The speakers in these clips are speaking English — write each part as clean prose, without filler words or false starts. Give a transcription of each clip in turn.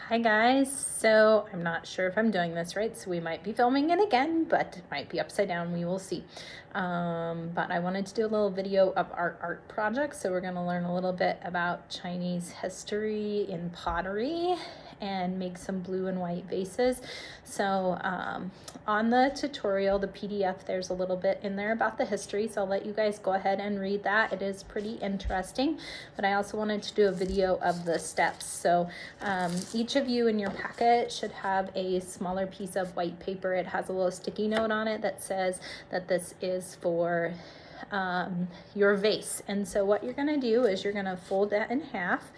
Hi guys, so I'm not sure if I'm doing this right, so we might be filming it again, but it might be upside down, we will see. But I wanted to do a little video of our art project, so we're going to learn a little bit about Chinese history in pottery and make some blue and white vases. So on the tutorial, the PDF, there's a little bit in there about the history, so I'll let you guys go ahead and read that. It is pretty interesting, but I also wanted to do a video of the steps. So each of you in your packet should have a smaller piece of white paper. It has a little sticky note on it that says that this is for your vase. And so what you're going to do is you're going to fold that in half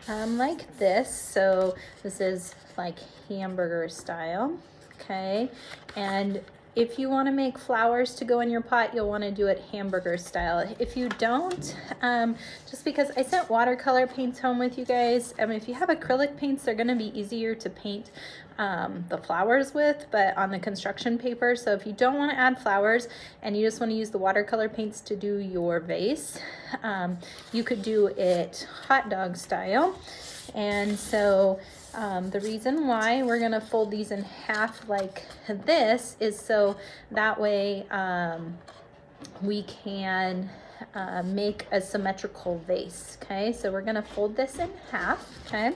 like this. So this is like hamburger style. Okay, and if you want to make flowers to go in your pot, you'll want to do it hamburger style. If you don't, just because I sent watercolor paints home with you guys, if you have acrylic paints, they're going to be easier to paint the flowers with, but on the construction paper. So if you don't want to add flowers and you just want to use the watercolor paints to do your vase, you could do it hot dog style. And so the reason why we're going to fold these in half like this is so that way we can make a symmetrical vase. Okay, so we're going to fold this in half. Okay,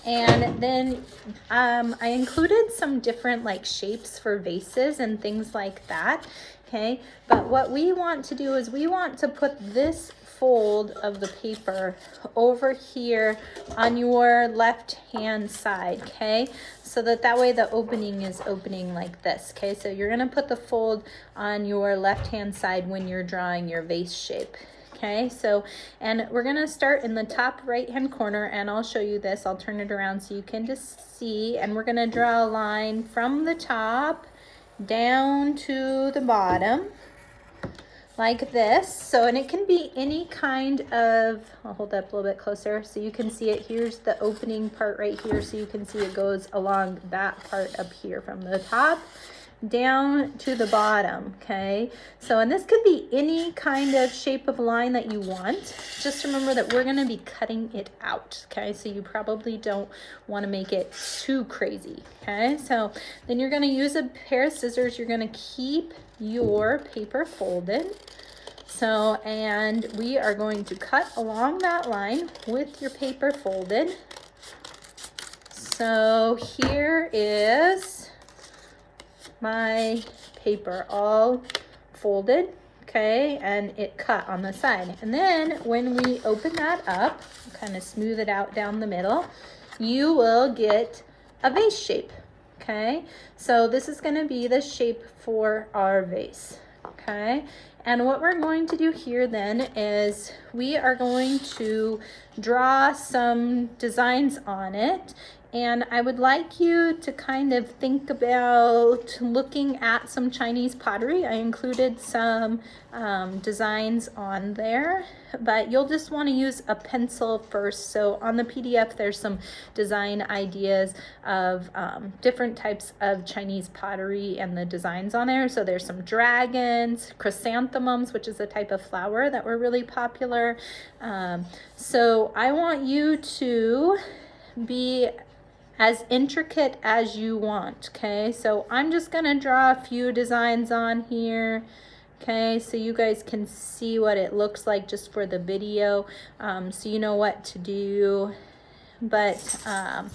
and then I included some different like shapes for vases and things like that. Okay, but what we want to do is we want to put this fold of the paper over here on your left hand side, okay, so that way the opening is opening like this. Okay, so you're going to put the fold on your left hand side when you're drawing your vase shape. Okay, so and we're going to start in the top right hand corner, and I'll show you this. I'll turn it around so you can just see, and we're going to draw a line from the top down to the bottom like this. So, and it can be any kind of, I'll hold that up a little bit closer so you can see it. Here's the opening part right here, so you can see it goes along that part up here from the top down to the bottom. Okay, so and this could be any kind of shape of line that you want. Just remember that we're going to be cutting it out. Okay, so you probably don't want to make it too crazy. Okay, so then you're going to use a pair of scissors. You're going to keep your paper folded. So, and we are going to cut along that line with your paper folded. So here is my paper all folded, okay, and it cut on the side. And then when we open that up, kind of smooth it out down the middle, you will get a vase shape. Okay, so this is going to be the shape for our vase. Okay, and what we're going to do here then is we are going to draw some designs on it. And I would like you to kind of think about looking at some Chinese pottery. I included some designs on there, but you'll just want to use a pencil first. So on the PDF, there's some design ideas of different types of Chinese pottery and the designs on there. So there's some dragons, chrysanthemums, which is a type of flower that were really popular. So I want you to be as intricate as you want. Okay, so I'm just gonna draw a few designs on here. Okay, so you guys can see what it looks like just for the video, so you know what to do. But so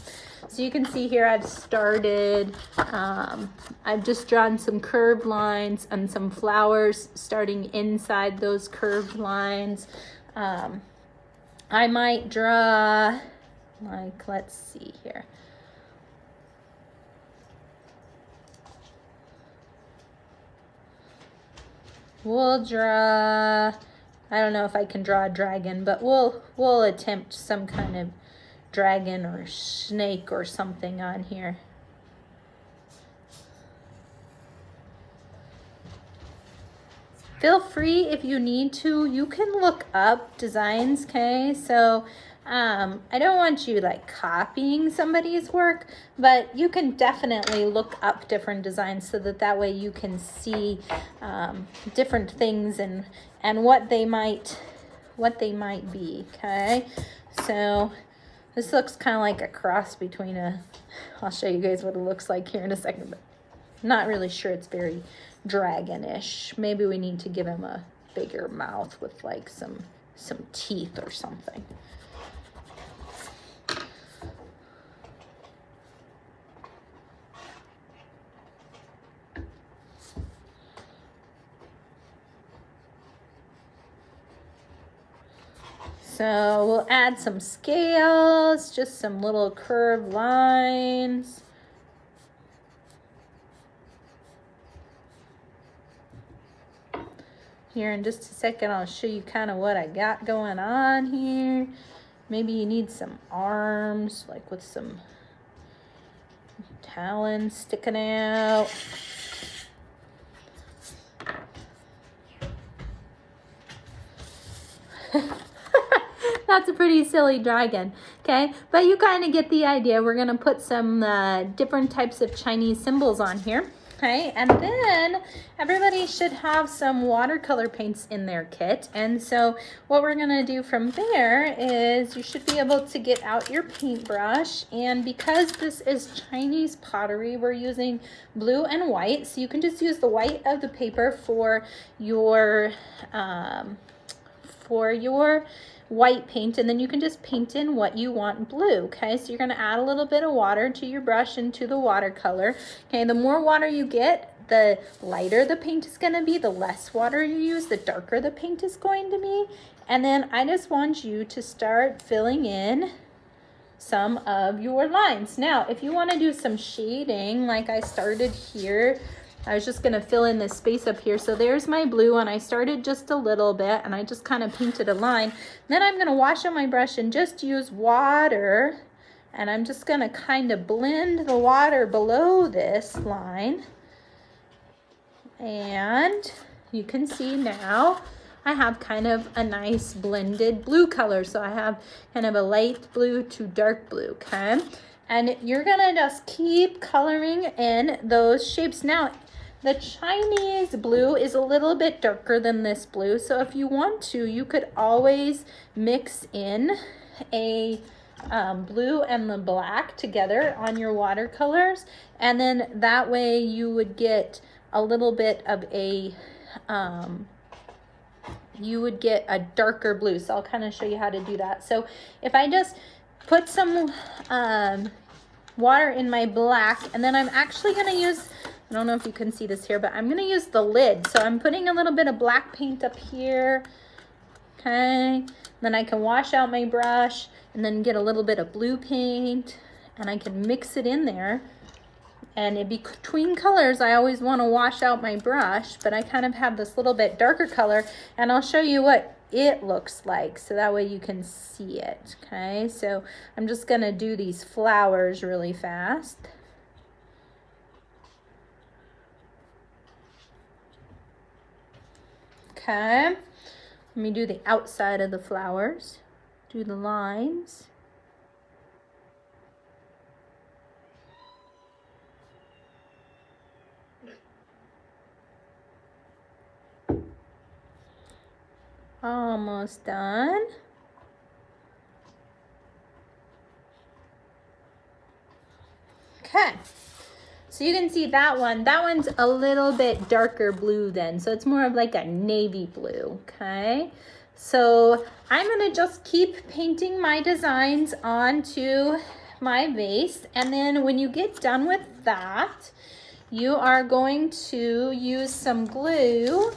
you can see here I've started, I've just drawn some curved lines and some flowers starting inside those curved lines. I might draw, like, let's see here. We'll draw, I don't know if I can draw a dragon, but we'll attempt some kind of dragon or snake or something on here. Feel free, if you need to, you can look up designs, okay? So I don't want you like copying somebody's work, but you can definitely look up different designs so that way you can see different things and what they might be. Okay, so This looks kind of like a cross between a, I'll show you guys what it looks like here in a second, but I'm not really sure it's very dragon-ish. Maybe we need to give him a bigger mouth with like some teeth or something. So we'll add some scales, just some little curved lines. Here in just a second, I'll show you kind of what I got going on here. Maybe you need some arms, like with some talons sticking out. That's a pretty silly dragon, okay? But you kind of get the idea. We're gonna put some different types of Chinese symbols on here, okay? And then everybody should have some watercolor paints in their kit. And so what we're gonna do from there is you should be able to get out your paintbrush. And because this is Chinese pottery, we're using blue and white. So you can just use the white of the paper for your white paint, and then you can just paint in what you want blue, okay? So you're gonna add a little bit of water to your brush and to the watercolor, okay? The more water you get, the lighter the paint is gonna be. The less water you use, the darker the paint is going to be. And then I just want you to start filling in some of your lines. Now, if you wanna do some shading, like I started here, I was just gonna fill in this space up here. So there's my blue, and I started just a little bit, and I just kind of painted a line. Then I'm gonna wash out my brush and just use water, and I'm just gonna kind of blend the water below this line. And you can see now I have kind of a nice blended blue color. So I have kind of a light blue to dark blue, okay? And you're gonna just keep coloring in those shapes. Now, the Chinese blue is a little bit darker than this blue, so if you want to, you could always mix in a blue and the black together on your watercolors, and then that way you would get a little bit of a, you would get a darker blue. So I'll kind of show you how to do that. So if I just put some water in my black, and then I'm actually gonna use, I don't know if you can see this here, but I'm gonna use the lid. So I'm putting a little bit of black paint up here, okay? Then I can wash out my brush and then get a little bit of blue paint, and I can mix it in there. And in between colors, I always wanna wash out my brush, but I kind of have this little bit darker color, and I'll show you what it looks like, so that way you can see it, okay? So I'm just gonna do these flowers really fast. Okay, let me do the outside of the flowers, do the lines. Almost done. Okay. So you can see that one's a little bit darker blue then. So it's more of like a navy blue, okay? So I'm gonna just keep painting my designs onto my vase. And then when you get done with that, you are going to use some glue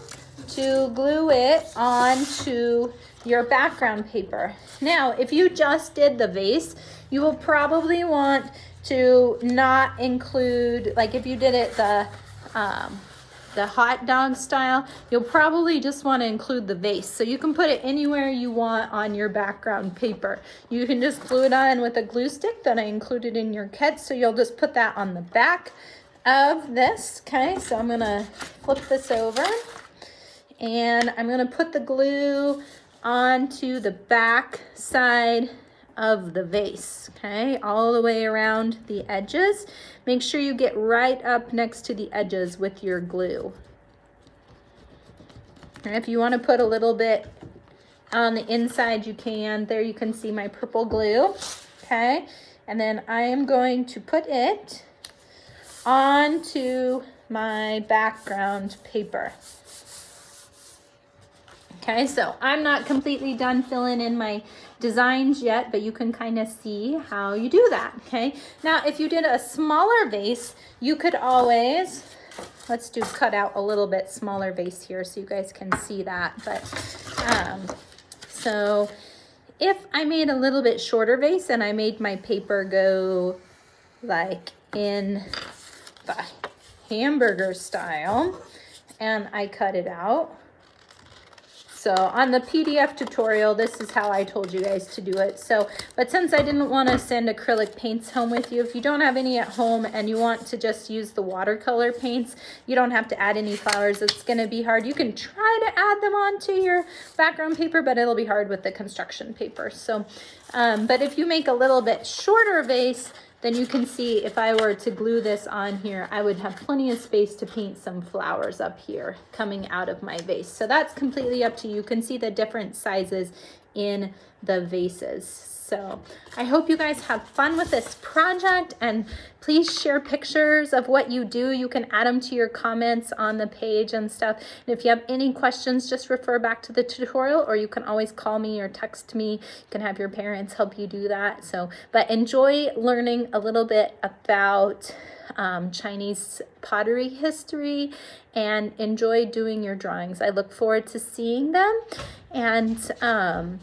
to glue it onto your background paper. Now, if you just did the vase, you will probably want to not include, like if you did it the hot dog style, you'll probably just want to include the vase. So you can put it anywhere you want on your background paper. You can just glue it on with a glue stick that I included in your kit. So you'll just put that on the back of this, okay? So I'm gonna flip this over, and I'm gonna put the glue onto the back side of the vase, okay, all the way around the edges. Make sure you get right up next to the edges with your glue. And if you want to put a little bit on the inside, you can. There you can see my purple glue, okay? And then I am going to put it onto my background paper. Okay, so I'm not completely done filling in my designs yet, but you can kind of see how you do that, okay? Now, if you did a smaller vase, you could always, let's cut out a little bit smaller vase here so you guys can see that. But so if I made a little bit shorter vase and I made my paper go like in the hamburger style and I cut it out. So on the PDF tutorial, this is how I told you guys to do it. So, but since I didn't want to send acrylic paints home with you, if you don't have any at home and you want to just use the watercolor paints, you don't have to add any flowers. It's going to be hard. You can try to add them onto your background paper, but it'll be hard with the construction paper. So, but if you make a little bit shorter vase, then you can see if I were to glue this on here, I would have plenty of space to paint some flowers up here coming out of my vase. So that's completely up to you. You can see the different sizes in the vases. So I hope you guys have fun with this project, and please share pictures of what you do. You can add them to your comments on the page and stuff. And if you have any questions, just refer back to the tutorial, or you can always call me or text me. You can have your parents help you do that. So, but enjoy learning a little bit about Chinese pottery history, and enjoy doing your drawings. I look forward to seeing them, and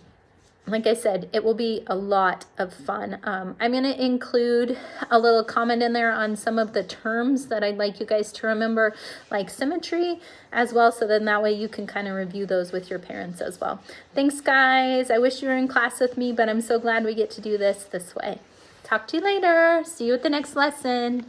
like I said, it will be a lot of fun. I'm going to include a little comment in there on some of the terms that I'd like you guys to remember, like symmetry as well, so then that way you can kind of review those with your parents as well. Thanks, guys. I wish you were in class with me, but I'm so glad we get to do this way. Talk to you later. See you at the next lesson.